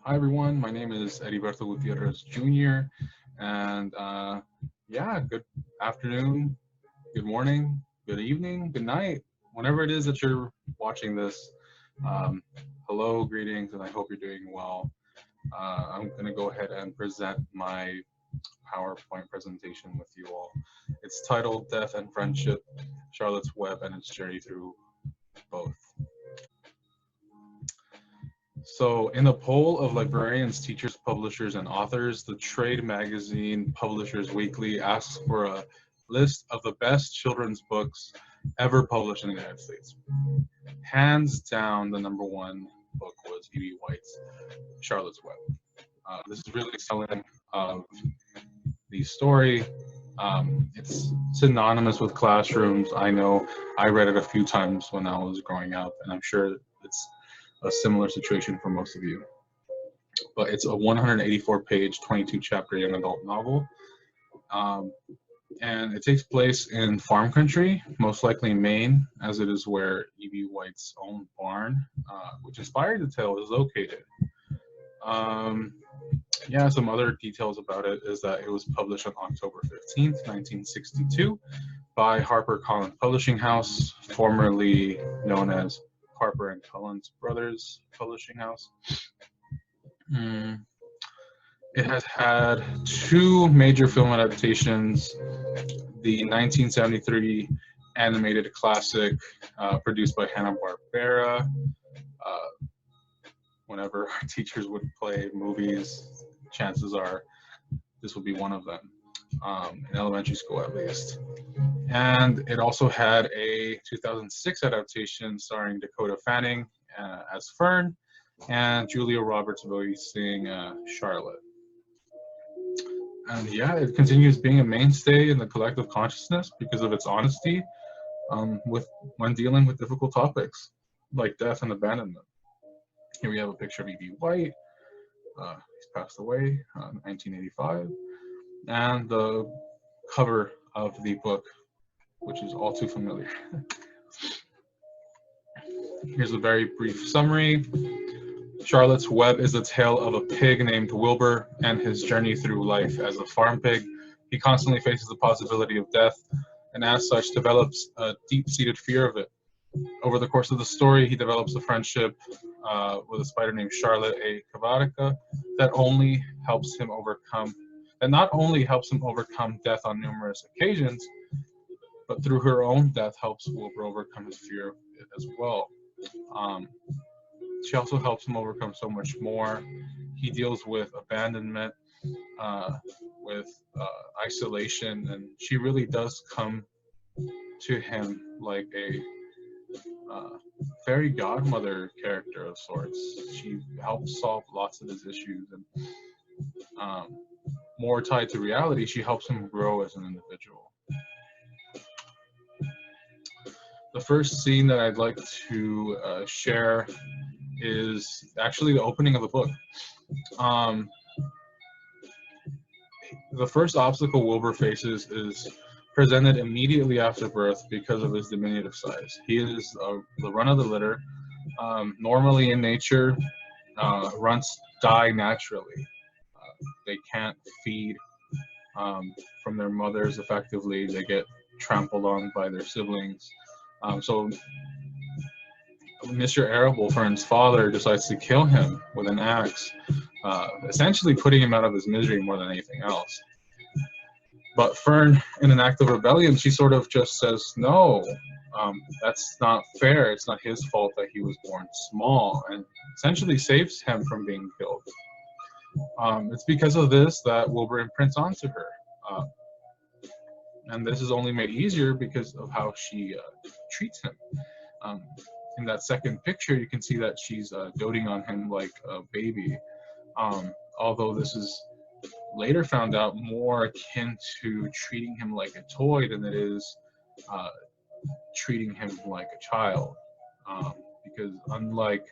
Hi everyone, my name is Heriberto Gutierrez Jr. And yeah, good afternoon, good morning, good evening, good night, whenever it is that you're watching this. Um, Hello, greetings, and I hope you're doing well. I'm going to go ahead and present my PowerPoint presentation with you all. It's titled Death and Friendship, Charlotte's Web and its Journey Through Both. So in a poll of librarians, teachers, publishers, and authors, the trade magazine Publishers Weekly asks for a list of the best children's books ever published in the United States. Hands down, the number one book was E.B. White's Charlotte's Web. This is really telling of the story. It's synonymous with classrooms. I know I read it a few times when I was growing up, and I'm sure it's a similar situation for most of you. But it's a 184-page, 22-chapter young adult novel. And it takes place in farm country, most likely Maine, as it is where E.B. White's own barn, which inspired the tale, is located. Yeah, some other details about it is that it was published on October 15th, 1962 by HarperCollins Publishing House, formerly known as Harper and Collins Brothers Publishing House. It has had two major film adaptations. The 1973 animated classic produced by Hanna-Barbera. Whenever our teachers would play movies, chances are this will be one of them, in elementary school at least. And it also had a 2006 adaptation starring Dakota Fanning as Fern and Julia Roberts voicing Charlotte. And yeah, it continues being a mainstay in the collective consciousness because of its honesty when dealing with difficult topics like death and abandonment. Here we have a picture of E.B. White. He's passed away in 1985. And the cover of the book, which is all too familiar. Here's a very brief summary. Charlotte's Web is a tale of a pig named Wilbur and his journey through life as a farm pig. He constantly faces the possibility of death, and as such develops a deep-seated fear of it. Over the course of the story, he develops a friendship with a spider named Charlotte, a Kavarica, that not only helps him overcome death on numerous occasions, but through her own death helps Wilbur overcome his fear of it as well. She also helps him overcome so much more. He deals with abandonment, with isolation, and she really does come to him like a fairy godmother character of sorts. She helps solve lots of his issues, and more tied to reality, she helps him grow as an individual. The first scene that I'd like to share is actually the opening of the book. The first obstacle Wilbur faces is presented immediately after birth because of his diminutive size. He is the run of the litter. Normally in nature, runts die naturally. They can't feed from their mothers effectively. They get trampled on by their siblings. So Mr. Arable, Fern's father, decides to kill him with an axe, essentially putting him out of his misery more than anything else. But Fern, in an act of rebellion, she sort of just says, no, that's not fair. It's not his fault that he was born small, and essentially saves him from being killed. It's because of this that Wilbur imprints onto her. And this is only made easier because of how she treats him. In that second picture, you can see that she's doting on him like a baby. Although this is later found out more akin to treating him like a toy than it is treating him like a child. Because unlike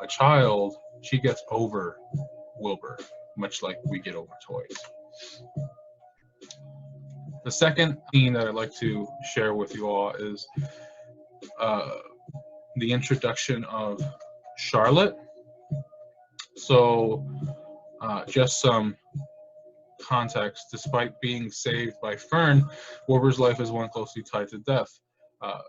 a child, she gets over Wilbur, much like we get over toys. The second scene that I'd like to share with you all is the introduction of Charlotte. So just some context: despite being saved by Fern, Wilbur's life is one closely tied to death. Uh,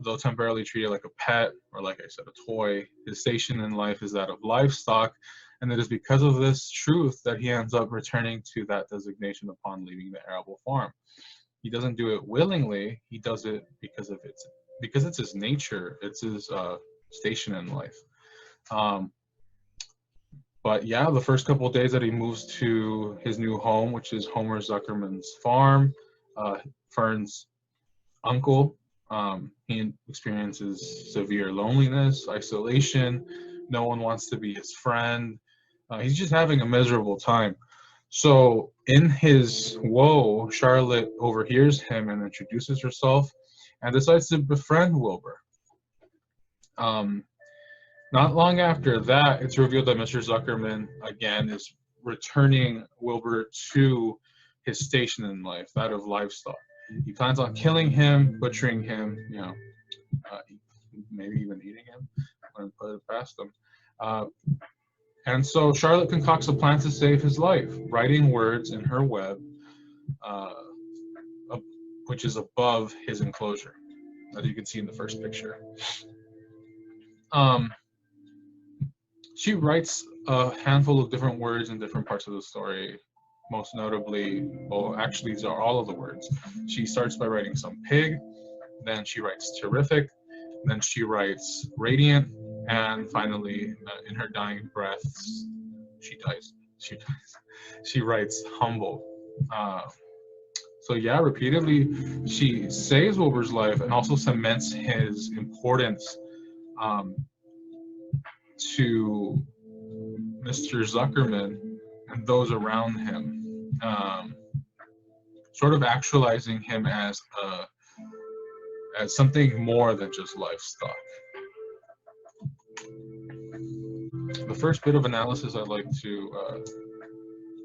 though temporarily treated like a pet, or like I said, a toy, his station in life is that of livestock, and it is because of this truth that he ends up returning to that designation upon leaving the arable farm. He doesn't do it willingly; he does it because it's his nature, it's his station in life. Um, but yeah, the first couple of days that he moves to his new home, which is Homer Zuckerman's farm, Fern's uncle, he experiences severe loneliness, isolation. No one wants to be his friend. He's just having a miserable time. So in his woe, Charlotte overhears him and introduces herself and decides to befriend Wilbur. Um, Not long after that, it's revealed that Mr. Zuckerman, again, is returning Wilbur to his station in life, that of livestock. He plans on killing him, butchering him, maybe even eating him, and put it past him. And so Charlotte concocts a plan to save his life, writing words in her web, uh, which is above his enclosure, as you can see in the first picture. She writes a handful of different words in different parts of the story. Most notably, well, actually, these are all of the words. She starts by writing some pig, then she writes terrific, then she writes radiant, and finally, in her dying breaths, she dies. She writes humble. So yeah, repeatedly, she saves Wilbur's life and also cements his importance to Mr. Zuckerman and those around him, sort of actualizing him as something more than just livestock. The first bit of analysis I'd like to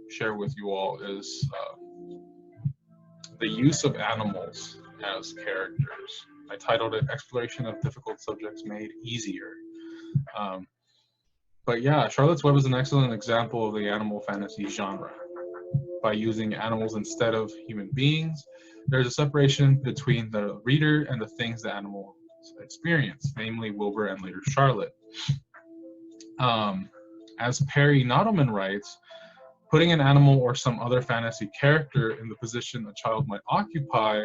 share with you all is the use of animals as characters. I titled it "Exploration of Difficult Subjects Made Easier." But yeah, Charlotte's Web is an excellent example of the animal fantasy genre. By using animals instead of human beings, there's a separation between the reader and the things the animals experience, namely Wilbur and later Charlotte. As Perry Nottleman writes, putting an animal or some other fantasy character in the position a child might occupy,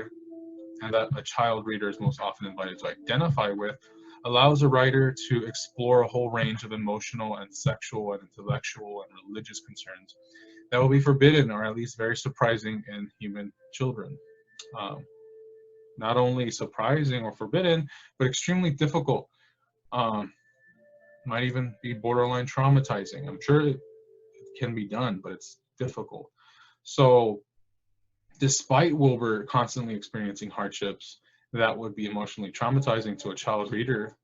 and that a child reader is most often invited to identify with, allows a writer to explore a whole range of emotional and sexual and intellectual and religious concerns that will be forbidden or at least very surprising in human children. Not only surprising or forbidden, but extremely difficult. Might even be borderline traumatizing. I'm sure it can be done, but it's difficult. So despite Wilbur constantly experiencing hardships that would be emotionally traumatizing to a child reader,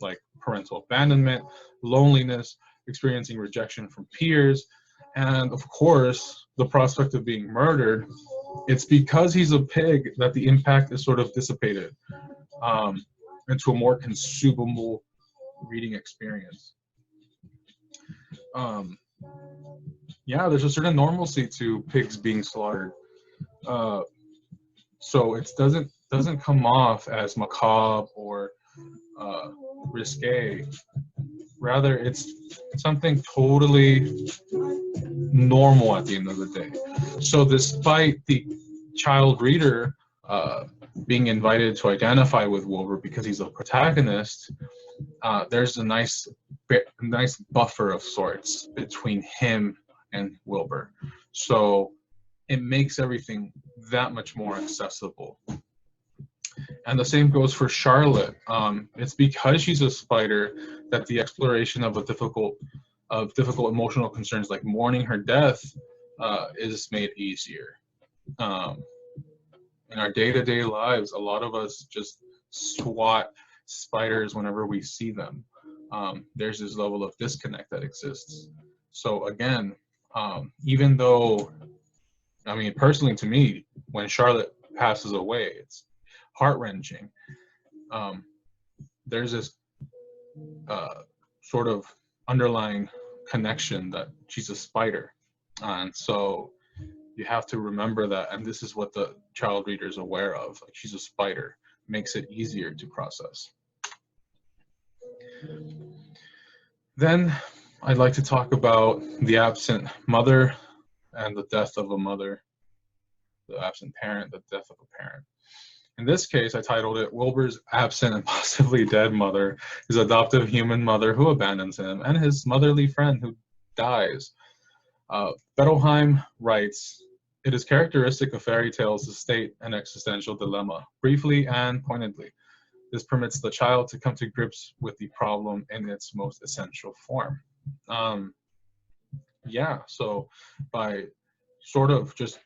like parental abandonment, loneliness, experiencing rejection from peers, and of course, the prospect of being murdered, it's because he's a pig that the impact is sort of dissipated into a more consumable reading experience. Yeah, there's a certain normalcy to pigs being slaughtered. So it doesn't come off as macabre or risque. Rather, it's something totally normal at the end of the day. So despite the child reader being invited to identify with Wilbur because he's a protagonist, there's a nice buffer of sorts between him and Wilbur. So it makes everything that much more accessible. And the same goes for Charlotte. It's because she's a spider that the exploration of difficult emotional concerns like mourning her death is made easier. In our day-to-day lives, a lot of us just swat spiders whenever we see them. There's this level of disconnect that exists. So again, even though, I mean, personally to me, when Charlotte passes away, it's heart-wrenching. There's this sort of underlying connection that she's a spider. And so you have to remember that, and this is what the child reader is aware of, like she's a spider, makes it easier to process. Then I'd like to talk about the absent mother and the death of a mother, the absent parent, the death of a parent. In this case, I titled it Wilbur's Absent and Possibly Dead Mother, His Adoptive Human Mother Who Abandons Him, and His Motherly Friend Who Dies. Bettelheim writes, "It is characteristic of fairy tales to state an existential dilemma, briefly and pointedly. This permits the child to come to grips with the problem in its most essential form." Yeah, so by sort of just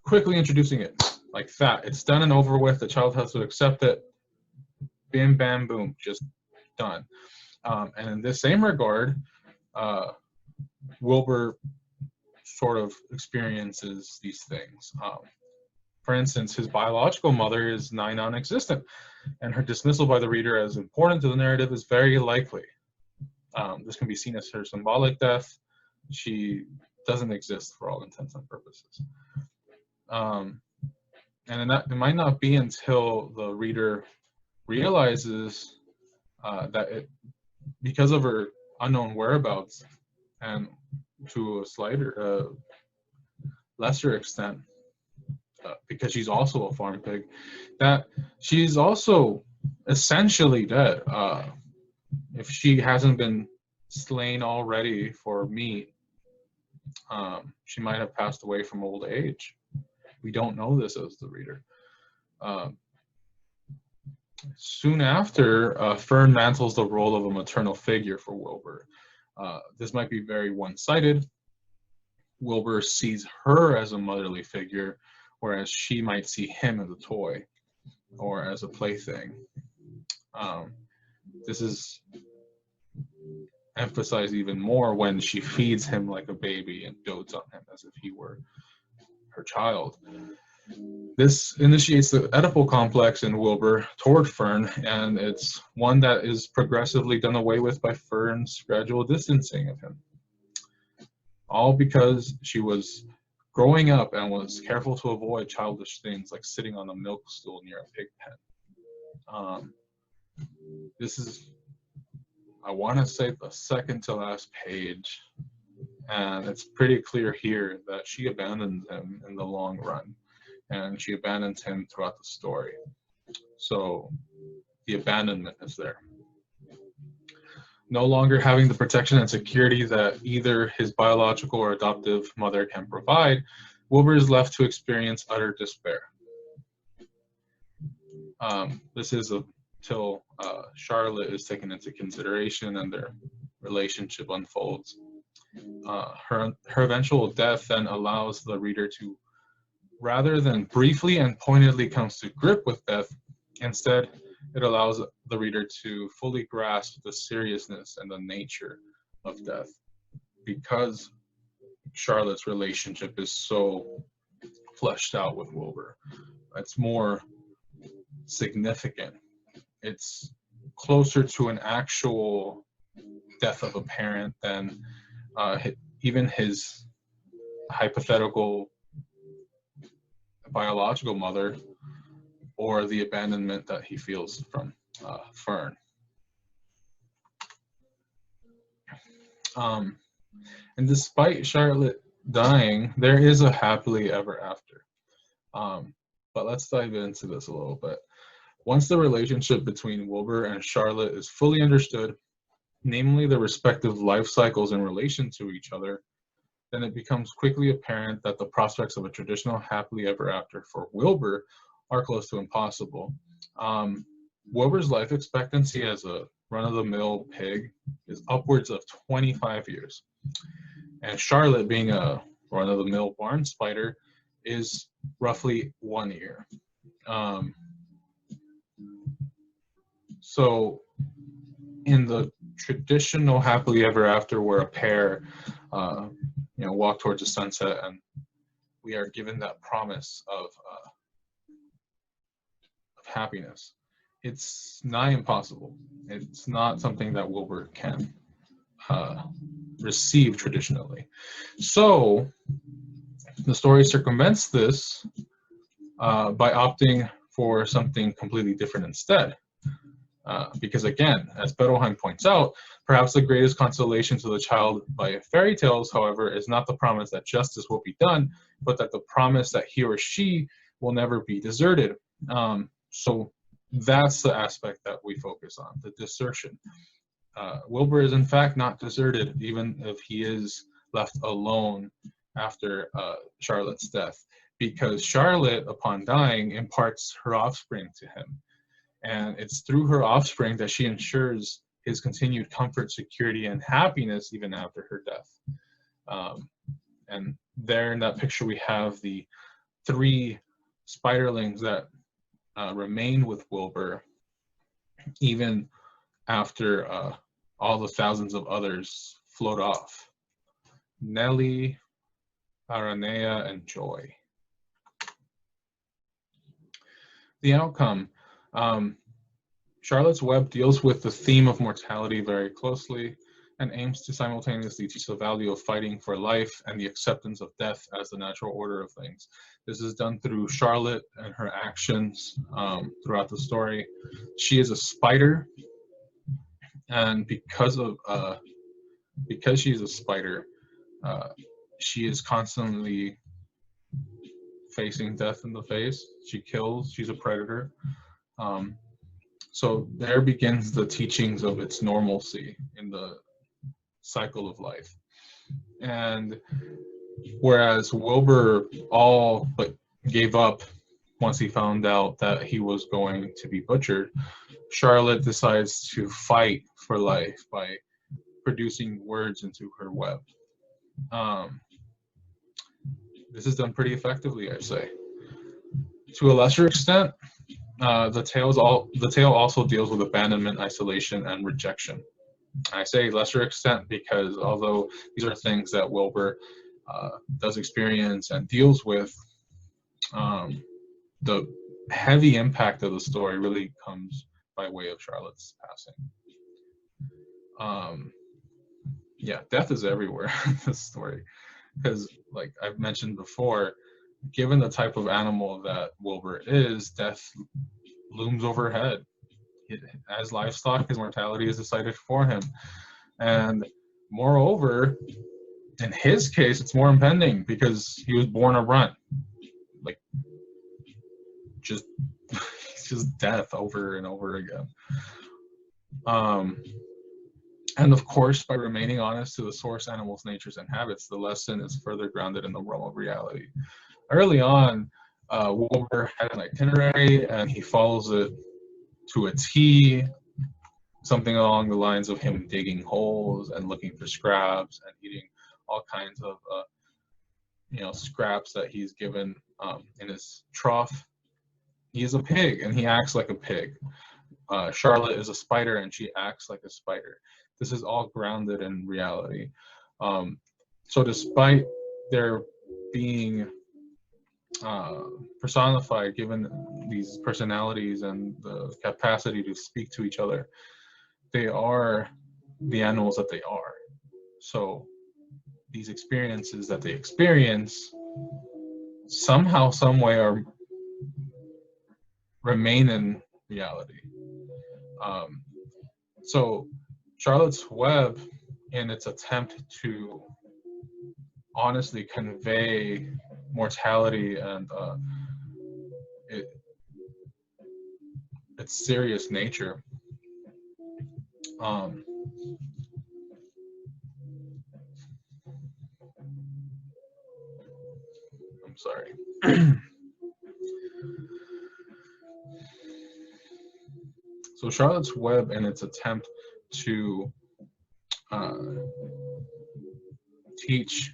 quickly introducing it like that, it's done and over with. The child has to accept it. Bim, bam, boom, just done. And in this same regard, Wilbur sort of experiences these things. For instance, his biological mother is nigh non-existent, and her dismissal by the reader as important to the narrative is very likely. This can be seen as her symbolic death. She doesn't exist for all intents and purposes. And it might not be until the reader realizes that because of her unknown whereabouts, and to a slighter, lesser extent, because she's also a farm pig, that she's also essentially dead. If she hasn't been slain already for meat, she might have passed away from old age. We don't know this as the reader. Soon after, Fern mantles the role of a maternal figure for Wilbur. This might be very one-sided. Wilbur sees her as a motherly figure, whereas she might see him as a toy or as a plaything. This is emphasized even more when she feeds him like a baby and dotes on him as if he were her child. This initiates the Oedipal complex in Wilbur toward Fern, and it's one that is progressively done away with by Fern's gradual distancing of him. All because she was growing up and was careful to avoid childish things like sitting on a milk stool near a pig pen. This is, I want to say, the second to last page, and it's pretty clear here that she abandons him in the long run, and she abandons him throughout the story. So the abandonment is there. No longer having the protection and security that either his biological or adoptive mother can provide, Wilbur is left to experience utter despair. This is until Charlotte is taken into consideration and their relationship unfolds. Her eventual death then allows the reader to, rather than briefly and pointedly comes to grip with death, instead it allows the reader to fully grasp the seriousness and the nature of death, because Charlotte's relationship is so fleshed out with Wilbur. It's more significant. It's closer to an actual death of a parent than even his hypothetical biological mother, or the abandonment that he feels from Fern. And despite Charlotte dying, there is a happily ever after. But let's dive into this a little bit. Once the relationship between Wilbur and Charlotte is fully understood, namely their respective life cycles in relation to each other, then it becomes quickly apparent that the prospects of a traditional happily ever after for Wilbur are close to impossible. Wilbur's life expectancy as a run-of-the-mill pig is upwards of 25 years. And Charlotte, being a run-of-the-mill barn spider, is roughly 1 year. So in the traditional happily ever after, where a pair walk towards the sunset and we are given that promise of happiness, it's nigh impossible. It's not something that Wilbur can received traditionally. So the story circumvents this by opting for something completely different instead. Because again, as Bettelheim points out, perhaps the greatest consolation to the child by fairy tales, however, is not the promise that justice will be done, but that the promise that he or she will never be deserted. So that's the aspect that we focus on, the desertion. Wilbur is in fact not deserted, even if he is left alone after Charlotte's death, because Charlotte, upon dying, imparts her offspring to him. And it's through her offspring that she ensures his continued comfort, security, and happiness even after her death. And there in that picture, we have the 3 spiderlings that remain with Wilbur even after all the thousands of others float off. Nellie, Aranea, and Joy. The outcome. Charlotte's Web deals with the theme of mortality very closely and aims to simultaneously teach the value of fighting for life and the acceptance of death as the natural order of things. This is done through Charlotte and her actions throughout the story. She is a spider, and because she's a spider, she is constantly facing death in the face. She kills, she's a predator. So there begins the teachings of its normalcy in the cycle of life. And whereas Wilbur all but gave up once he found out that he was going to be butchered, Charlotte decides to fight for life by producing words into her web. This is done pretty effectively, I'd say. To a lesser extent, the tale also deals with abandonment, isolation, and rejection. I say lesser extent because although these are things that Wilbur does experience and deals with, the heavy impact of the story really comes by way of Charlotte's passing. Yeah, death is everywhere in this story because, like I've mentioned before, given the type of animal that Wilbur is, death looms overhead. As livestock, his mortality is decided for him. And moreover, in his case, it's more impending because he was born a runt. Like, just death over and over again. And of course, by remaining honest to the source animal's natures and habits, the lesson is further grounded in the realm of reality. Early on, Wilbur had an itinerary and he follows it to a T, something along the lines of him digging holes and looking for scraps and eating all kinds of scraps that he's given in his trough. He is a pig and he acts like a pig. Charlotte is a spider and she acts like a spider. This is all grounded in reality. So despite their being personified, given these personalities and the capacity to speak to each other, they are the animals that they are. So these experiences that they experience somehow, some way remain in reality. So Charlotte's Web, in its attempt to honestly convey mortality and its serious nature, I'm sorry. So Charlotte's Web, in its attempt to teach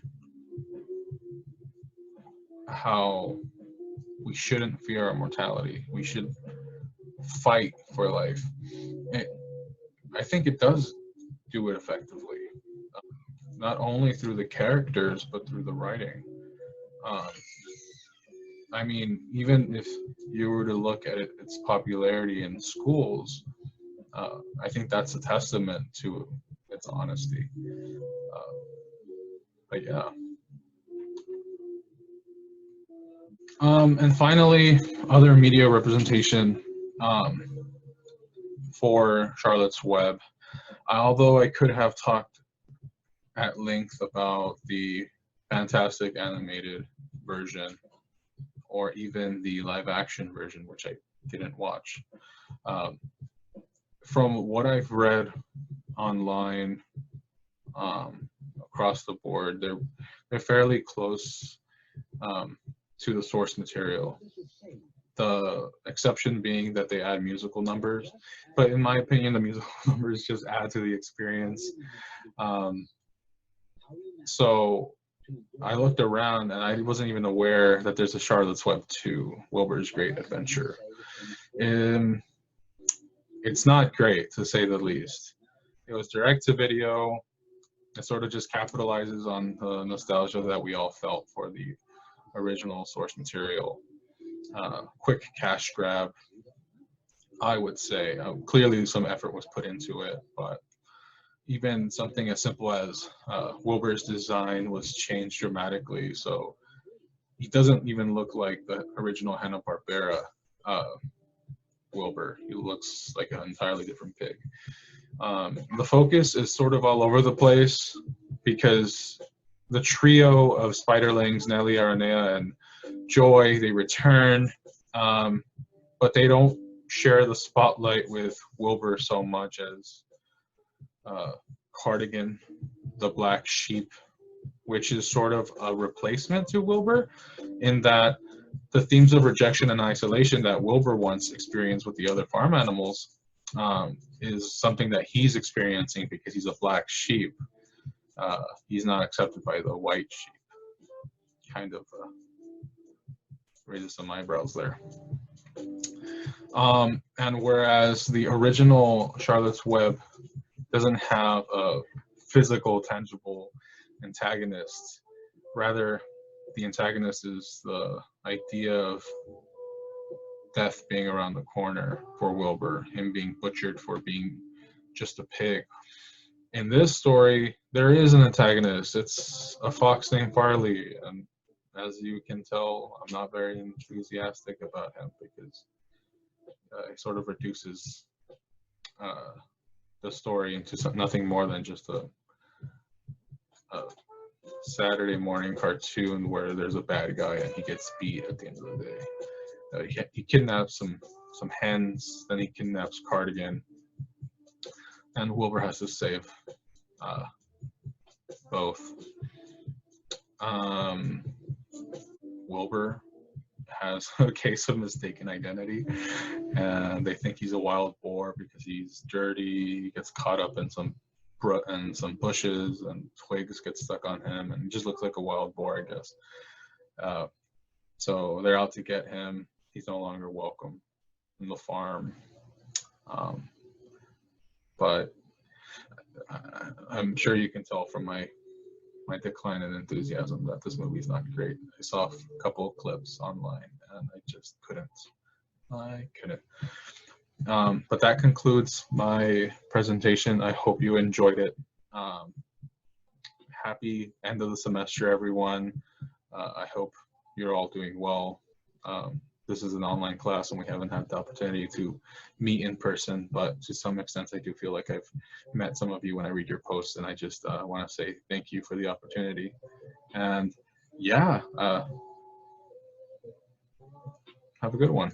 how we shouldn't fear our mortality, we should fight for life. I think it does do it effectively, not only through the characters, but through the writing. I mean, even if you were to look at its popularity in schools, I think that's a testament to its honesty. But yeah. And finally, other media representation for Charlotte's Web. Although I could have talked at length about the fantastic animated version or even the live action version, which I didn't watch. From what I've read online across the board, they're fairly close to the source material. The exception being that they add musical numbers, but in my opinion, the musical numbers just add to the experience. So I looked around and I wasn't even aware that there's a Charlotte's Web 2, Wilbur's Great Adventure. It's not great, to say the least. It was direct to video. It sort of just capitalizes on the nostalgia that we all felt for the original source material. Quick cash grab, I would say. Clearly some effort was put into it, but even something as simple as Wilbur's design was changed dramatically, so he doesn't even look like the original Hanna-Barbera Wilbur. He looks like an entirely different pig. The focus is sort of all over the place because the trio of Spiderlings, Nellie, Aranea, and Joy, they return, but they don't share the spotlight with Wilbur so much as Cardigan, the black sheep, which is sort of a replacement to Wilbur in that the themes of rejection and isolation that Wilbur once experienced with the other farm animals is something that he's experiencing because he's a black sheep. He's not accepted by the white sheep. Kind of raises some eyebrows there. And whereas the original Charlotte's Web doesn't have a physical, tangible antagonist, rather the antagonist is the idea of death being around the corner for Wilbur, him being butchered for being just a pig. In this story, there is an antagonist. It's a fox named Farley, and as you can tell, I'm not very enthusiastic about him because it sort of reduces the story into nothing more than just a Saturday morning cartoon where there's a bad guy and he gets beat at the end of the day. He kidnaps some hens, then he kidnaps Cardigan, and Wilbur has to save both. Wilbur has a case of mistaken identity, and they think he's a wild boar because he's dirty. He gets caught up in some bushes, and twigs get stuck on him, and he just looks like a wild boar, I guess. So they're out to get him. He's no longer welcome in the farm. But I'm sure you can tell from my decline in enthusiasm that this movie's not great. I saw a couple of clips online and I just couldn't. But that concludes my presentation. I hope you enjoyed it. Happy end of the semester, everyone. I hope you're all doing well. This is an online class and we haven't had the opportunity to meet in person, but to some extent I do feel like I've met some of you when I read your posts, and I just want to say thank you for the opportunity. And yeah, have a good one.